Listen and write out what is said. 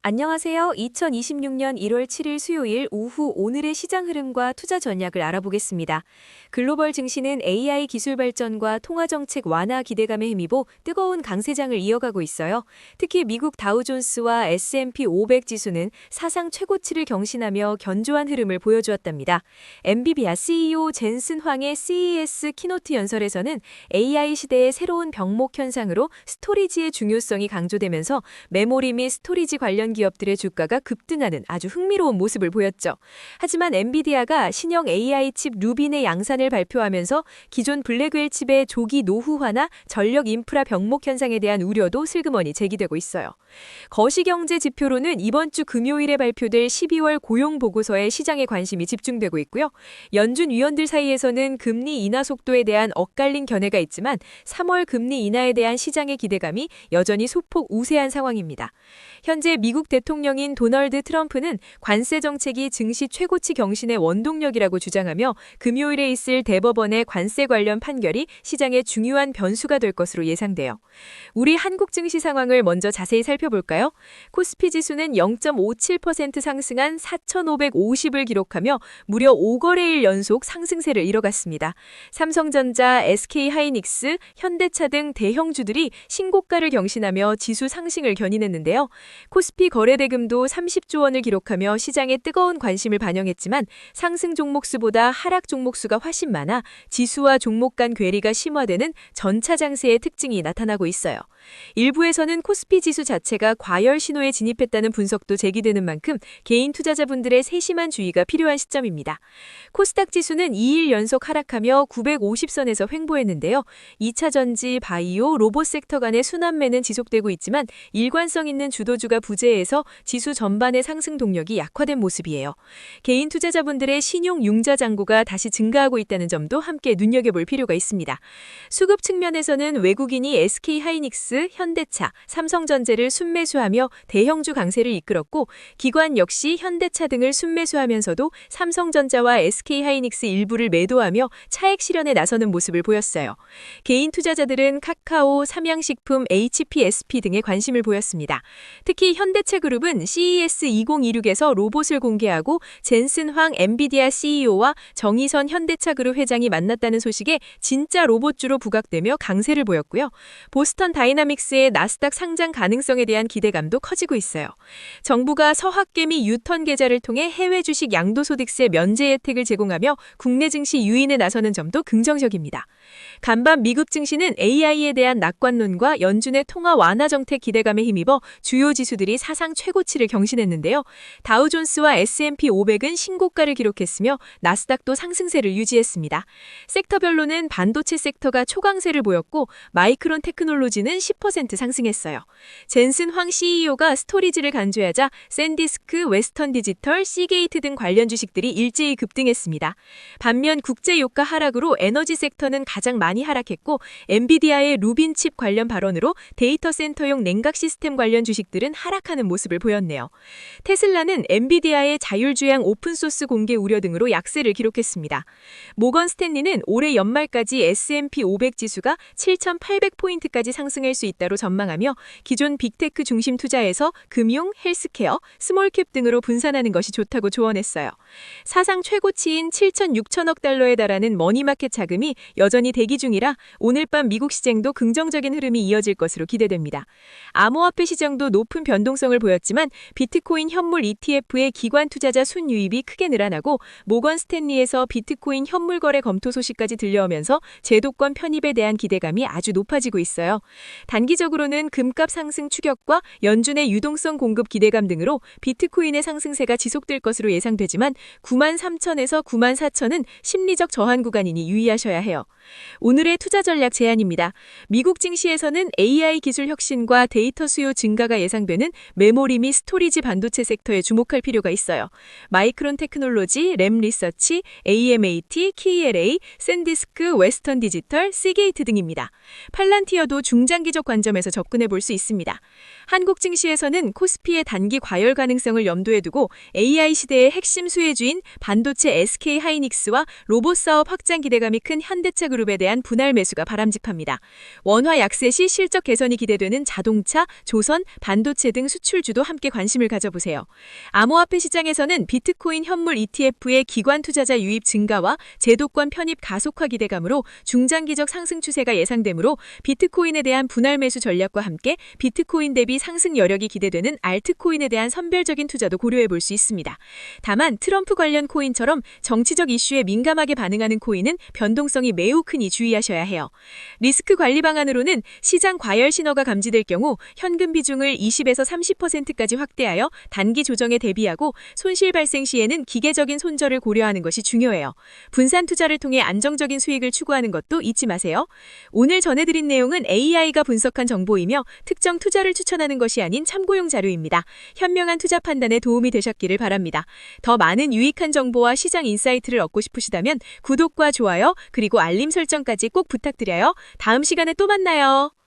안녕하세요. 2026년 1월 7일 수요일 오후 오늘의 시장 흐름과 투자 전략을 알아보겠습니다. 글로벌 증시는 AI 기술 발전과 통화 정책 완화 기대감에 힘입어 뜨거운 강세장을 이어가고 있어요. 특히 미국 다우존스와 S&P 500 지수는 사상 최고치를 경신하며 견조한 흐름을 보여주었답니다. 엔비디아 CEO 젠슨 황의 CES 키노트 연설에서는 AI 시대의 새로운 병목 현상으로 스토리지의 중요성이 강조되면서 메모리 및 스토리지 관련 기업들의 주가가 급등하는 아주 흥미로운 모습을 보였죠. 하지만 엔비디아가 신형 AI 칩 루빈의 양산을 발표하면서 기존 블랙웰 칩의 조기 노후화나 전력 인프라 병목 현상에 대한 우려도 슬그머니 제기되고 있어요. 거시경제 지표로는 이번 주 금요일에 발표될 12월 고용 보고서에 시장의 관심이 집중되고 있고요. 연준 위원들 사이에서는 금리 인하 속도에 대한 엇갈린 견해가 있지만 3월 금리 인하에 대한 시장의 기대감이 여전히 소폭 우세한 상황입니다. 현재 미국 대통령인 도널드 트럼프는 관세 정책이 증시 최고치 경신의 원동력이라고 주장하며 금요일에 있을 대법원의 관세 관련 판결이 시장의 중요한 변수가 될 것으로 예상돼요. 우리 한국 증시 상황을 먼저 자세히 살펴볼까요? 코스피 지수는 0.57% 상승한 4,550을 기록하며 무려 5거래일 연속 상승세를 이뤄갔습니다. 삼성전자, SK하이닉스, 현대차 등 대형주들이 신고가를 경신하며 지수 상승을 견인했는데요. 코스피 거래대금도 30조 원을 기록하며 시장의 뜨거운 관심을 반영했지만 상승 종목수보다 하락 종목수가 훨씬 많아 지수와 종목 간 괴리가 심화되는 전차 장세의 특징이 나타나고 있어요. 일부에서는 코스피 지수 자체가 과열 신호에 진입했다는 분석도 제기되는 만큼 개인 투자자분들의 세심한 주의가 필요한 시점입니다. 코스닥 지수는 2일 연속 하락하며 950선에서 횡보했는데요. 2차 전지, 바이오, 로봇 섹터 간의 순환매는 지속되고 있지만 일관성 있는 주도주가 부재해서 지수 전반의 상승 동력이 약화된 모습이에요. 개인 투자자분들의 신용 융자 잔고가 다시 증가하고 있다는 점도 함께 눈여겨볼 필요가 있습니다. 수급 측면에서는 외국인이 SK하이닉스, 현대차, 삼성전자를 순매수하며 대형주 강세를 이끌었고 기관 역시 현대차 등을 순매수하면서도 삼성전자와 SK하이닉스 일부를 매도하며 차액 실현에 나서는 모습을 보였어요. 개인 투자자들은 카카오, 삼양식품, HPSP 등에 관심을 보였습니다. 특히 현대차그룹은 CES 2026에서 로봇을 공개하고 젠슨 황 엔비디아 CEO와 정의선 현대차그룹 회장이 만났다는 소식에 진짜 로봇주로 부각되며 강세를 보였고요. 보스턴 다이나믹스의 나스닥 상장 가능성에 대한 기대감도 커지고 있어요. 정부가 서학개미 유턴 계좌를 통해 해외 주식 양도소득세 면제 혜택을 제공하며 국내 증시 유인에 나서는 점도 긍정적입니다. 간밤 미국 증시는 AI에 대한 낙관론과 연준의 통화 완화 정책 기대감에 힘입어 주요 지수들이 사상 최고치를 경신했는데요. 다우존스와 S&P 500은 신고가를 기록했으며 나스닥도 상승세를 유지했습니다. 섹터별로는 반도체 섹터가 초강세를 보였고 마이크론 테크놀로지는 10% 상승했어요. 젠슨 황 CEO가 스토리지를 간주하자 샌디스크, 웨스턴 디지털, 시게이트 등 관련 주식들이 일제히 급등했습니다. 반면 국제유가 하락으로 에너지 섹터는 가장 많이 하락했고 엔비디아의 루빈 칩 관련 발언으로 데이터 센터용 냉각 시스템 관련 주식들은 하락하는 모습을 보였네요. 테슬라는 엔비디아의 자율주행 오픈소스 공개 우려 등으로 약세를 기록했습니다. 모건 스탠리는 올해 연말까지 S&P 500 지수가 7,800포인트까지 상승할 수 있다고 전망하며 기존 빅테크 중심 투자에서 금융, 헬스케어, 스몰캡 등으로 분산하는 것이 좋다고 조언했어요. 사상 최고치인 7,6천억 달러에 달하는 머니마켓 자금이 여전히 대기 중이라 오늘 밤 미국 시장도 긍정적인 흐름이 이어질 것으로 기대됩니다. 암호화폐 시장도 높은 변동성을 보였지만 비트코인 현물 ETF의 기관 투자자 순유입이 크게 늘어나고 모건 스탠리에서 비트코인 현물 거래 검토 소식까지 들려오면서 제도권 편입에 대한 기대감이 아주 높아지고 있어요. 단기적으로는 금값 상승 추격과 연준의 유동성 공급 기대감 등으로 비트코인의 상승세가 지속될 것으로 예상되지만 93,000에서 94,000은 심리적 저항 구간이니 유의하셔야 해요. 오늘의 투자 전략 제안입니다. 미국 증시에서는 AI 기술 혁신과 데이터 수요 증가가 예상되는 메모리 및 스토리지 반도체 섹터에 주목할 필요가 있어요. 마이크론 테크놀로지, 램 리서치, AMAT, KLA, 샌디스크, 웨스턴 디지털, 시게이트 등입니다. 팔란티어도 중장기적 관점에서 접근해 볼 수 있습니다. 한국 증시에서는 코스피의 단기 과열 가능성을 염두에 두고 AI 시대의 핵심 수혜주인 반도체 SK하이닉스와 로봇 사업 확장 기대감이 큰 현대차 그룹 그룹에 대한 분할 매수가 바람직합니다. 원화 약세 시 실적 개선이 기대되는 자동차, 조선, 반도체 등 수출주도 함께 관심을 가져보세요. 암호화폐 시장에서는 비트코인 현물 ETF의 기관 투자자 유입 증가와 제도권 편입 가속화 기대감으로 중장기적 상승 추세가 예상되므로 비트코인에 대한 분할 매수 전략과 함께 비트코인 대비 상승 여력이 기대되는 알트코인에 대한 선별적인 투자도 고려해 볼 수 있습니다. 다만 트럼프 관련 코인처럼 정치적 이슈에 민감하게 반응하는 코인은 변동성이 매우 크니 주의하셔야 해요. 리스크 관리 방안으로는 시장 과열 신호가 감지될 경우 현금 비중을 20에서 30%까지 확대하여 단기 조정에 대비하고 손실 발생 시에는 기계적인 손절을 고려하는 것이 중요해요. 분산 투자를 통해 안정적인 수익을 추구하는 것도 잊지 마세요. 오늘 전해드린 내용은 AI가 분석한 정보이며 특정 투자를 추천하는 것이 아닌 참고용 자료입니다. 현명한 투자 판단에 도움이 되셨기를 바랍니다. 더 많은 유익한 정보와 시장 인사이트를 얻고 싶으시다면 구독과 좋아요 그리고 알림 설정까지 꼭 부탁드려요. 다음 시간에 또 만나요.